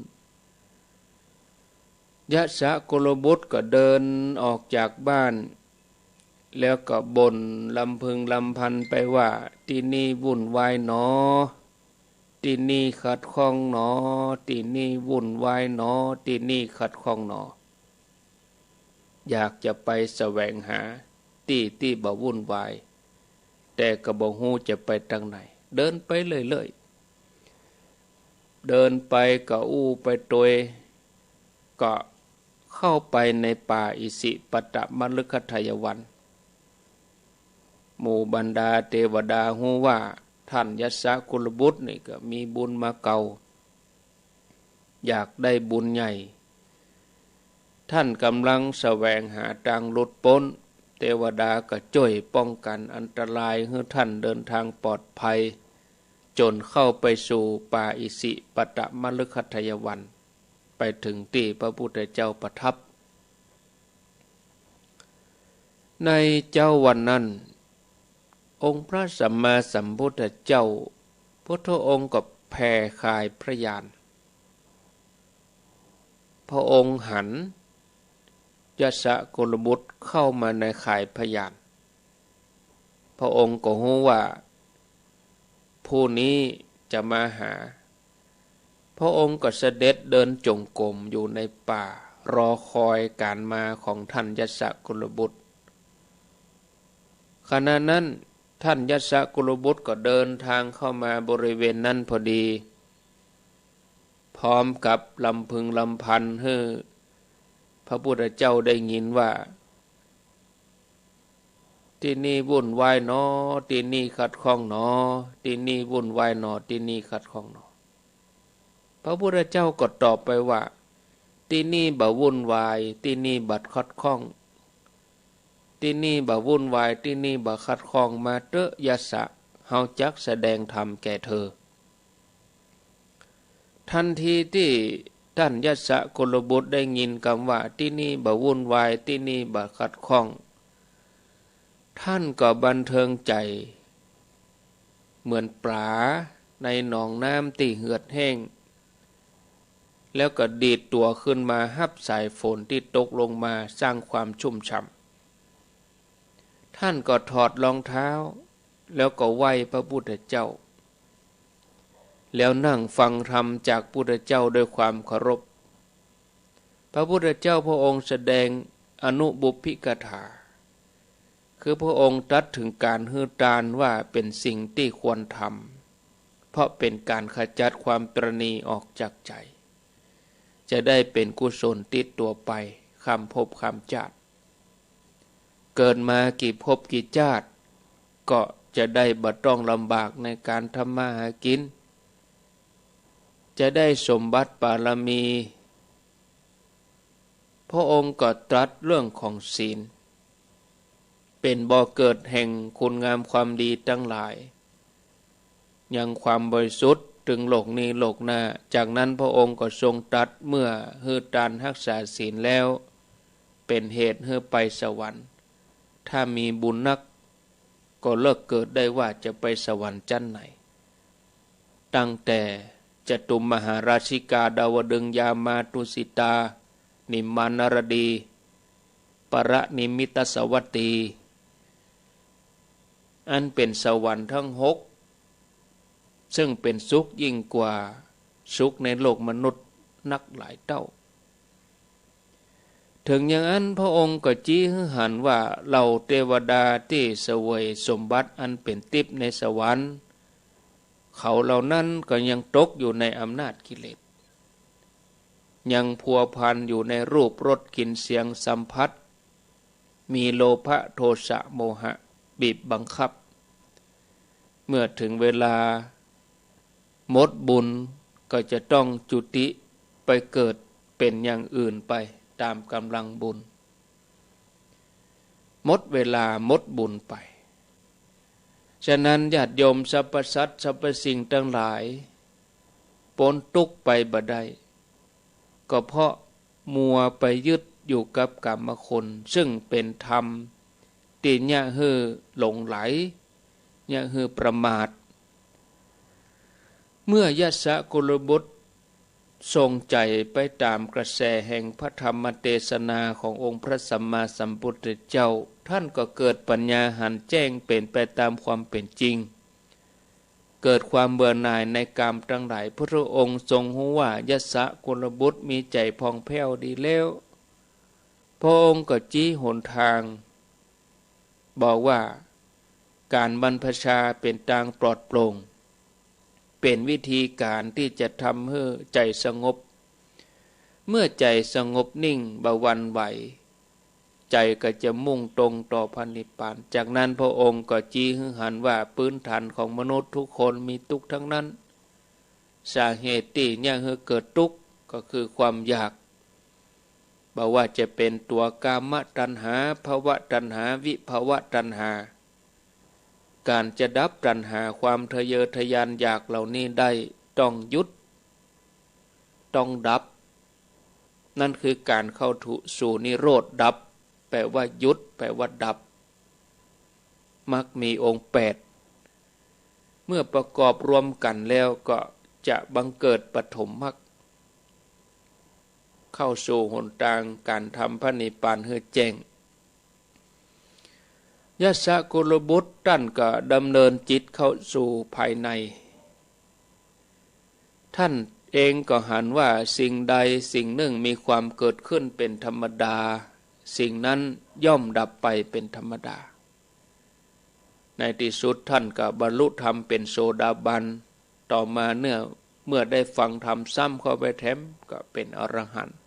[SPEAKER 5] ยัสสกุลบุตรก็เดินออกจากบ้านแล้วก็บ่นลำพึงลำพันไปว่าที่นี่วุ่นวายหนอ ที่นี่ขัดข้องหนอที่นี่วุ่นวายหนอที่นี่ขัดข้องหนออยากจะไปแสวงหาที่บ่วุ่นวายแต่ก็บ่ฮู้จะไปทางไหนเดินไปเรื่อยๆเดินไปก็อู้ไปโดยก็เข้าไปในป่าอิสิปตมฤคทายวันหมู่บรรดาเทวดาฮู้ว่าท่านยัสสกุลบุตรนี่ก็มีบุญมาเก่าอยากได้บุญใหญ่ท่านกำลังแสวงหาทางหลุดพ้นเทวดาก็ช่วยป้องกันอันตรายให้ท่านเดินทางปลอดภัยจนเข้าไปสู่ป่าอิสิปตมฤคทายวันไปถึงที่พระพุทธเจ้าประทับในเจ้าวันนั้นองค์พระสัมมาสัมพุทธเจ้าพุทธองค์ก็แผ่คายพระญาณพระองค์หันยัสสกุลบุตรเข้ามาในข่ายพยานพระองค์ก็รู้ว่าผู้นี้จะมาหาพระองค์ก็เสด็จเดินจงกรมอยู่ในป่ารอคอยการมาของท่านยัสสกุลบุตรขณะนั้นท่านยัสสกุลบุตรก็เดินทางเข้ามาบริเวณนั้นพอดีพร้อมกับลำพึงลำพันให้พระพุทธเจ้าได้ยินว่าที่นี่วุ่นวายหนอที่นี่ขัดข้องหนอที่นี่วุ่นวายหนอที่นี่ขัดข้องหนอพระพุทธเจ้าก็ตอบไปว่าที่นี่บ่วุ่นวายที่นี่บัดขัดข้องที่นี่บ่วุ่นวายที่นี่บ่ขัดข้องมาเตอะยัสสะเฮาจักแสดงธรรมแก่เธอทันทีที่ท่านยัสสกุลบุตรได้ยินคำว่าที่นี่บ่วุ่นวายที่นี่บ่ขัดข้องท่านก็บันเทิงใจเหมือนปลาในหนองน้ำที่เหือดแห้งแล้วก็ดีดตัวขึ้นมาฮับสายฝนที่ตกลงมาสร้างความชุ่มฉ่ำท่านก็ถอดรองเท้าแล้วก็ไหว้พระพุทธเจ้าแล้วนั่งฟังธรรมจากพระพุทธเจ้าด้วยความเคารพพระพุทธเจ้าพระองค์แสดงอนุบุพพิกถาคือพระองค์ตรัสถึงการฮือตานว่าเป็นสิ่งที่ควรทำเพราะเป็นการขจัดความตระหนี่ออกจากใจจะได้เป็นกุศลติดตัวไปข้ามภพข้ามชาติเกิดมากี่ภพกี่ชาติก็จะได้บ่ต้องลำบากในการทำมาหากินจะได้สมบัติบารมีพระองค์ก็ตรัสเรื่องของศีลเป็นบ่อเกิดแห่งคุณงามความดีทั้งหลายยังความบริสุทธิ์ถึงโลกนี้โลกหน้าจากนั้นพระองค์ก็ทรงตรัสเมื่อฮือตานรักษาศีลแล้วเป็นเหตุให้ไปสวรรค์ถ้ามีบุญนักก็เลิกเกิดได้ว่าจะไปสวรรค์ชั้นไหนตั้งแต่จตุมหาราชิกาดาวดึงยามาตุสิตานิมมานารดีปรนิมิตสวัตตีอันเป็นสวรรค์ทั้งหกซึ่งเป็นสุขยิ่งกว่าสุขในโลกมนุษย์นักหลายเท่าถึงอย่างนั้นพระองค์ก็ชี้ให้หันว่าเหล่าเทวดาที่เสวยสมบัติอันเป็นทิพย์ในสวรรค์เขาเหล่านั้นก็ยังตกอยู่ในอำนาจกิเลสยังพัวพันอยู่ในรูปรสกลิ่นเสียงสัมผัสมีโลภะโทสะโมหะบีบบังคับเมื่อถึงเวลาหมดบุญก็จะต้องจุติไปเกิดเป็นอย่างอื่นไปตามกำลังบุญหมดเวลาหมดบุญไปฉะนั้นญาติโยมสรรพสัตว์สรรพสิ่งทั้งหลายพ้นทุกข์ไปบ่ได้ก็เพราะมัวไปยึดอยู่กับกรรมคุณซึ่งเป็นธรรมที่เนี่ยฮือหลงไหลเนี่ยฮือประมาทเมื่อยัสสกุลบุตรทรงใจไปตามกระแสแห่งพระธรรมเทศนาขององค์พระสัมมาสัมพุทธเจ้าท่านก็เกิดปัญญาหันแจ้งเป็นไปตามความเป็นจริง เกิดความเบื่อหน่ายในกามทั้งหลายพระองค์ทรงรู้ว่ายัสสะกุลบุตรมีใจผ่องแผ้วดีแล้วพระองค์ก็ชี้หนทางบอกว่าการบรรพชาเป็นทางปลอดโปร่งเป็นวิธีการที่จะทำให้ใจสงบเมื่อใจสงบนิ่งเบาหวั่นไหวใจก็จะมุ่งตรงต่อพระนิพพานจากนั้นพระองค์ก็ชี้ให้หันว่าพื้นฐานของมนุษย์ทุกคนมีทุกข์ทั้งนั้นสาเหตุที่ยังให้เกิดทุกข์ก็คือความอยากบอกว่าจะเป็นตัวกามตัณหาภวตัณหาวิภวตัณหาการจะดับตัณหาความทะเยอทะยานอยากเหล่านี้ได้ต้องยุดต้องดับนั่นคือการเข้าสู่นิโรธดับแปลว่ายุดแปลว่าดับมรรคมีองค์8เมื่อประกอบรวมกันแล้วก็จะบังเกิดปฐมมรรคเข้าสู่หนทางการทำพระนิพพานให้แจ้งยัสสะกุลบุตรท่านก็ดำเนินจิตเข้าสู่ภายในท่านเองก็หันว่าสิ่งใดสิ่งหนึ่งมีความเกิดขึ้นเป็นธรรมดาสิ่งนั้นย่อมดับไปเป็นธรรมดาในที่สุดท่านก็บรรลุธรรมเป็นโสดาบันต่อมาเมื่อได้ฟังธรรมซ้ำเข้าไปแถมก็เป็นอรหันต์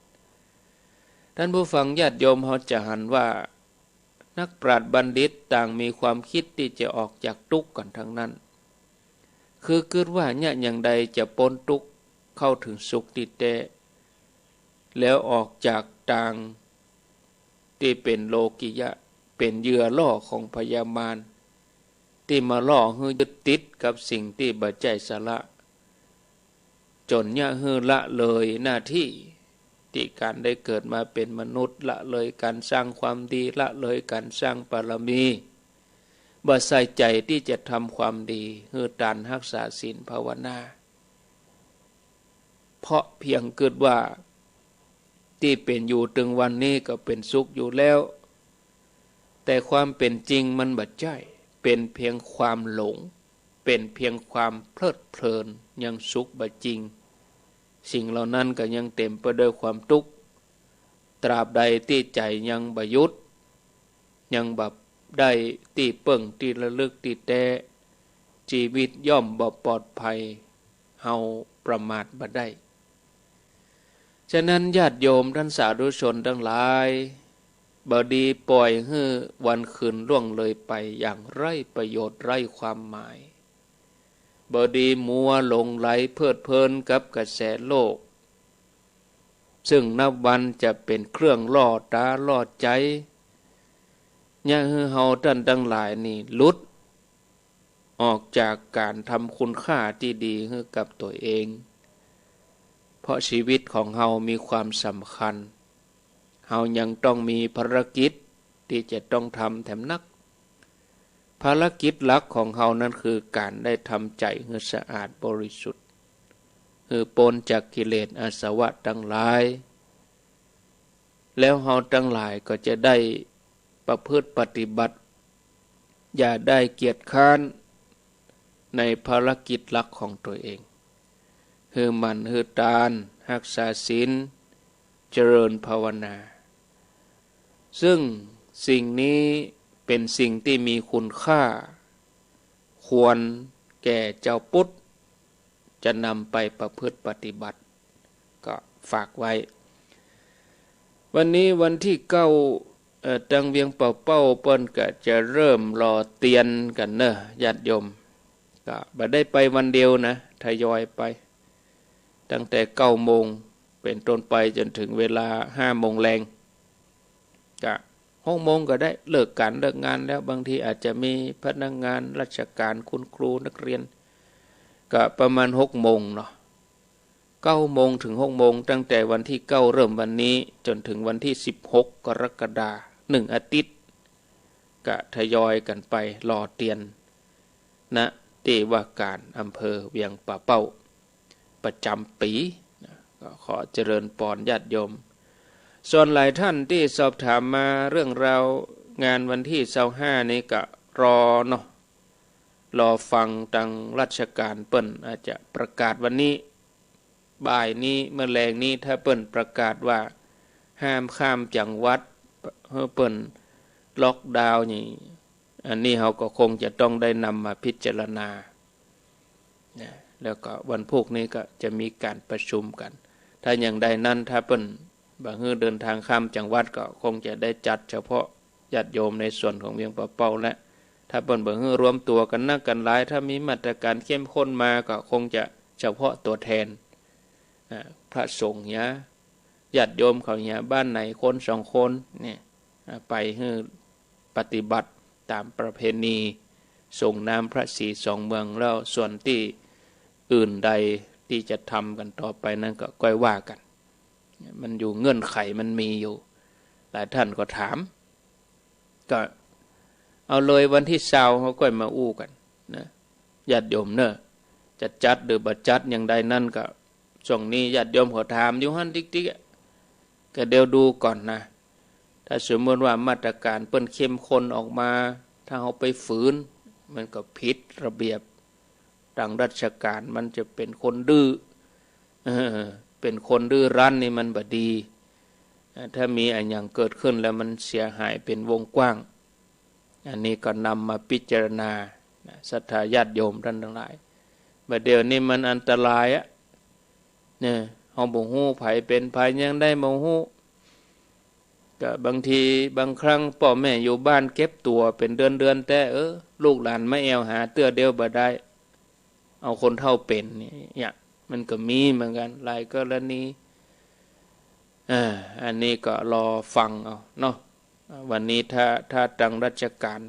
[SPEAKER 5] ท่านผู้ฟังญาติโยมเขาจะหันว่านักปราชญ์บัณฑิตต่างมีความคิดที่จะออกจากทุกข์กันทั้งนั้นคือคิดว่าเนี่ยอย่างใดจะพ้นทุกข์เข้าถึงสุขติเตะแล้วออกจากทางที่เป็นโลกิยะเป็นเหยื่อล่อของพยามารที่มาล่อให้ยึดติดกับสิ่งที่บ่ใจสละจนเนี่ยให้ละเลยหน้าที่ที่การได้เกิดมาเป็นมนุษย์ละเลยการสร้างความดีละเลยการสร้างบารมีบ่ใส่ใจที่จะทำความดีให้ตานรักษาศีลภาวนาเพราะเพียงเกิดว่าที่เป็นอยู่ถึงวันนี้ก็เป็นสุขอยู่แล้วแต่ความเป็นจริงมันบ่ใช่เป็นเพียงความหลงเป็นเพียงความเพลิดเพลินยังสุขบ่จริงสิ่งเหล่านั้นก็ยังเต็มไปด้วยความทุกข์ตราบใดที่ใจยังบ่หยุดยังบ่ได้ที่เปิ่งที่ระลึกที่แต่ชีวิตย่อมบ่ปลอดภัยเฮาประมาทบ่ได้ฉะนั้นญาติโยมท่านสาธุชนทั้งหลายบ่ดีปล่อยให้วันคืนล่วงเลยไปอย่างไร้ประโยชน์ไร้ความหมายบ่ดีมัวหลงไหลเพลิดเพลินกับกระแสโลกซึ่งนับวันจะเป็นเครื่องล่อตาล่อใจอย่าให้เฮาท่านทั้งหลายนี่หลุดออกจากการทำคุณค่าที่ดีให้กับตัวเองเพราะชีวิตของเฮามีความสำคัญเฮายังต้องมีภารกิจที่จะต้องทำแถมนักภารกิจหลักของเฮานั้นคือการได้ทำใจให้สะอาดบริสุทธิ์ให้พ้นจากกิเลสอาสวะทั้งหลายแล้วเฮาทั้งหลายก็จะได้ประพฤติปฏิบัติอย่าได้เกียจคร้านในภารกิจหลักของตัวเองคือมันคือทานรักษาศีลเจริญภาวนาซึ่งสิ่งนี้เป็นสิ่งที่มีคุณค่าควรแก่เจ้าพุทธจะนำไปประพฤติปฏิบัติก็ฝากไว้วันนี้วันที่9ตังเวียงเป่าเป้าเปิ้นก็จะเริ่มรอเตียนกันเนอะญาติโยมก็บ่ได้ไปวันเดียวนะทยอยไปตั้งแต่9 โมงเป็นต้นไปจนถึงเวลา5 โมงแรงก็6 โมงก็ได้เลิกการเลิกงานแล้วบางทีอาจจะมีพนักงานราชการคุณครูนักเรียนก็ประมาณ6 โมงเนาะ9 โมงถึง6 โมงตั้งแต่วันที่9เริ่มวันนี้จนถึงวันที่16 กรกฎาคม1 อาทิตย์ก็ทยอยกันไปรอเตียนณที่ว่าการอำเภอเวียงป่าเป้าประจำปีก็ขอเจริญพรญาติโยมส่วนหลายท่านที่สอบถามมาเรื่องราวงานวันที่25นี้ก็รอเนาะ รอฟังทางราชการเปิ้นอาจจะประกาศวันนี้บ่ายนี้เมื่อแรงนี้ถ้าเปิ้นประกาศว่าห้ามข้ามจังหวัดเปิ้นล็อกดาวน์นี่อันนี้เขาก็คงจะต้องได้นำมาพิจารณาแล้วก็วันพวกนี้ก็จะมีการประชุมกันถ้าอย่างใดนั้นถ้าเปิ้นบางเดินทางข้ามจังหวัดก็คงจะได้จัดเฉพาะญาติโยมในส่วนของเวียงป่าเป้าและถ้าเปิ้นบางรวมตัวกันนักกันหลายถ้ามีมาตรการเข้มข้นมาก็คงจะเฉพาะตัวแทนพระสงฆ์เนี่ยญาติโยมเขาเนี่ยบ้านไหนคนสองคนเนี่ยไปให้ปฏิบัติตามประเพณีส่งน้ำพระศรีสองเมืองแล้วส่วนที่อื่นใดที่จะทำกันต่อไปนั้นก็ก้อยว่ากันมันอยู่เงื่อนไขมันมีอยู่หลายท่านก็ถามก็เอาเลยวันที่20เขาก้อยมาอู้กันนะญาติโยมเนอะจะจัดหรือบ่จัดอย่างใดนั่นก็ช่วงนี้ญาติโยมเขาถามอยู่หั่นติ๊กๆก็เดี๋ยวดูก่อนนะถ้าสมมติว่ามาตรการเปิ้นเข้มข้นออกมาถ้าเขาไปฝืนมันก็ผิดระเบียบทางราชการมันจะเป็นคนดื้อเป็นคนดื้อรั้นนี่มันบ่ดีถ้ามีอะไรอย่างเกิดขึ้นแล้วมันเสียหายเป็นวงกว้างอันนี้ก็นำมาพิจารณาศรัทธาญาติโยมท่านทั้งหลายบัดเดี๋ยวนี้มันอันตรายเนี่ยเฮาบ่ฮู้ไผเป็นไผยังได้บ่ฮู้ก็บางทีบางครั้งพ่อแม่อยู่บ้านเก็บตัวเป็นเดือนๆแต่ลูกหลานไม่แอวหาเตื้อเดียวบ่ได้เอาคนเฒ่าเป็นเนี่ยมันก็มีเหมือนกันหลายกรณีอันนี้ก็รอฟังเอาเนาะวันนี้ถ้าทางราชการ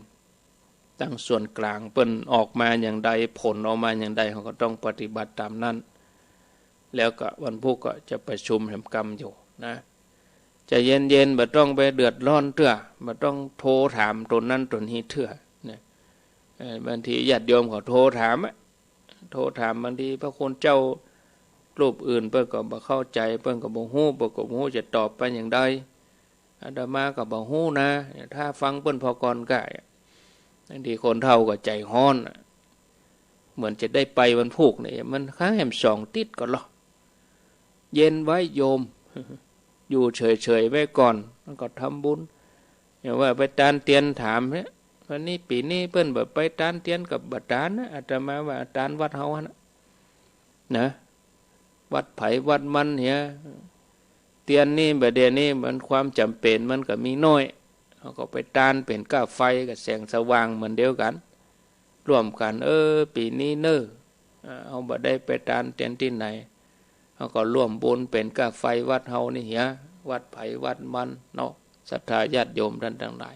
[SPEAKER 5] ตั้งส่วนกลางเปิ้นออกมาอย่างใดผลออกมาอย่างใดเขาก็ต้องปฏิบัติตามนั้นแล้วก็วันพุธก็จะประชุมแห่งกรรมอยู่นะจะเย็นๆบ่ต้องไปเดือดร้อนเตื้อบ่ต้องโทรถามตนนั้นตนนี้เตื้อนะบางทีญาติโยมเขาโทรถามบางทีพระคุณเจ้ารูปอื่นเปิ้นก็บ่เข้าใจเปิ้นก็บ่ฮู้จะตอบไปอย่างใดอาตมาก็บ่ฮู้นะถ้าฟังเปิ้นพอก่อนก็บางทีคนเฒ่าก็ใจร้อนเหมือนจะได้ไปวันพุธนี่มันค้างแหม2ติดก่อนหรอเย็นไว้โยมอยู่เฉยๆไว้ก่อนแล้วก็ทำบุญอย่างว่าไปตานเตียนถามเนี่ยวันนี้ปีนี้เปิ้นแบบไปตานเตียนกับบัดตานนะอาตมาว่าตานวัดเฮานะวัดไผวัดมันเหียเตียนนี่บัดเดี๋ยวนี้มันความจำเป็นมันก็มีน้อยเขาก็ไปตานเป็นก้าไฟกับแสงสว่างเหมือนเดียวกันร่วมกันปีนี้เอาบ่ได้ไปตานเตียนที่ไหนเขาก็ร่วมบุญเป็นก้าไฟวัดเฮานี่เหียวัดไผวัดมันเนาะศรัทธาญาติโยมท่านทั้งหลาย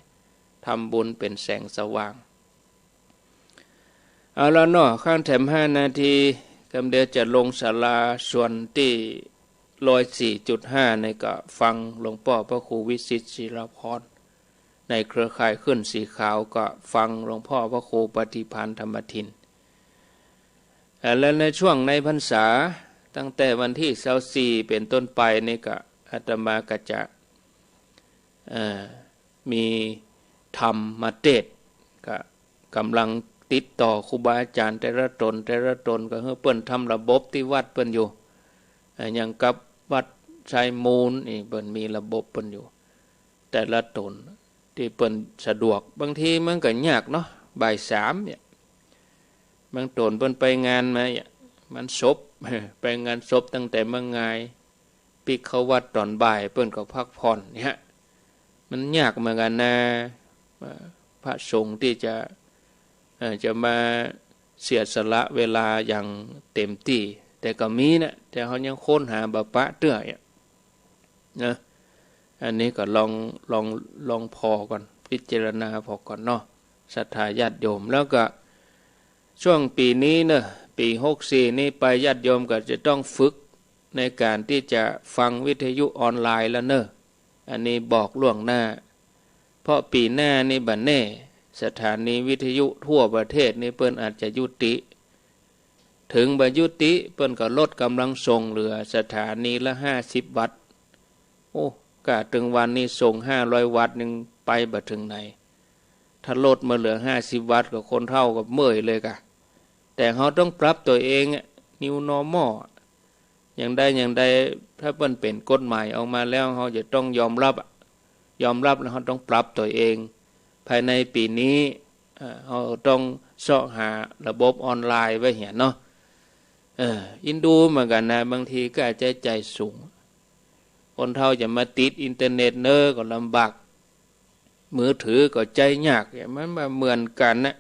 [SPEAKER 5] ทำบุญเป็นแสงสว่างเอาละเนาะข้างแถม5 นาทีกำเดียวจะลงศาลาส่วนที่104.5ในก็ฟังหลวงพ่อพระครูวิสิทธิ์ศิรพรในเครือข่ายขึ้นสีขาวก็ฟังหลวงพ่อพระครูปฏิภาณธรรมทินและในช่วงในพรรษาตั้งแต่วันที่24เป็นต้นไปนี่ก็อาตมาก็จะมีธรรมมาเทศน์ก็กำลังติดต่อครูบาอาจารย์แต่ละตนก็ให้เปิ้นทำระบบที่วัดเปิ้นอยู่อย่างกับวัดชัยมูลนี่เปิ้นมีระบบเปิ้นอยู่แต่ละตนที่เปิ้นสะดวกบางทีมันก็ยากเนาะบ่าย3เนี่ยบางตนเปิ้นไปงานมามันศพไปงานศพตั้งแต่เมื่องายปิกเข้าวัดตอนบ่ายเปิ้นก็พักผ่อนเนี่ยมันยากเหมือนกันนะพระสงฆ์ที่จะมาเสียสละเวลาอย่างเต็มที่แต่ก็มีนะแต่เขายังค้นหาบะปะเตื้อนะอันนี้ก็ลองพอก่อนพิจารณาพอก่อนเนาะศรัทธาญาติโยมแล้วก็ช่วงปีนี้เนอะปี64นี้ไปญาติโยมก็จะต้องฝึกในการที่จะฟังวิทยุออนไลน์แล้วเนอะอันนี้บอกล่วงหน้าเพราะปีหน้านี่บัดแน่สถานีวิทยุทั่วประเทศนี่เปิ้นอาจจะยุติถึงบ่ยุติเปิ้นก็ลดกำลังส่งเหลือสถานีละ50 วัตต์โอ้กะถึงวันนี้ส่ง500 วัตต์นึงไปบ่ถึงไหน ถ้าลดมาเหลือ50 วัตต์ก็คนเท่ากับเมื่อยเลยกะแต่เขาต้องปรับตัวเองnew normal อย่างใดถ้าเป็นกฎหมายออกมาแล้วเขาจะต้องยอมรับแล้วเขาต้องปรับตัวเองภายในปีนี้เขาต้องเสาะหาระบบออนไลน์ไว้เห็นเนาะอินดูเหมือนกันนะบางทีก็อาจจะใจสูงคนเท่าจะมาติดอินเทอร์เน็ตก็ลำบากมือถือก็ใจยากมันมาเหมือนกันนะ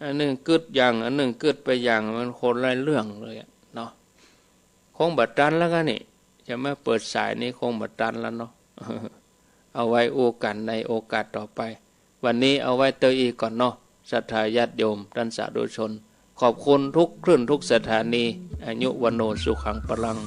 [SPEAKER 5] อันหนึ่งกึดอย่างอันหนึ่งกึดไปอย่างมันคนละเรื่องเลยเนาะคงบัดตันแล้วกันนี่จะมาเปิดสายนี้คงบัดตันแล้วเนาะ เอาไว้โอกาสในโอกาสต่อไปวันนี้เอาไว้เตอีก่อนเนาะศรัทธาญาติโยมท่านสาธุชนขอบคุณทุกคลื่นทุกสถานีอายุวันโนสุขังพลัง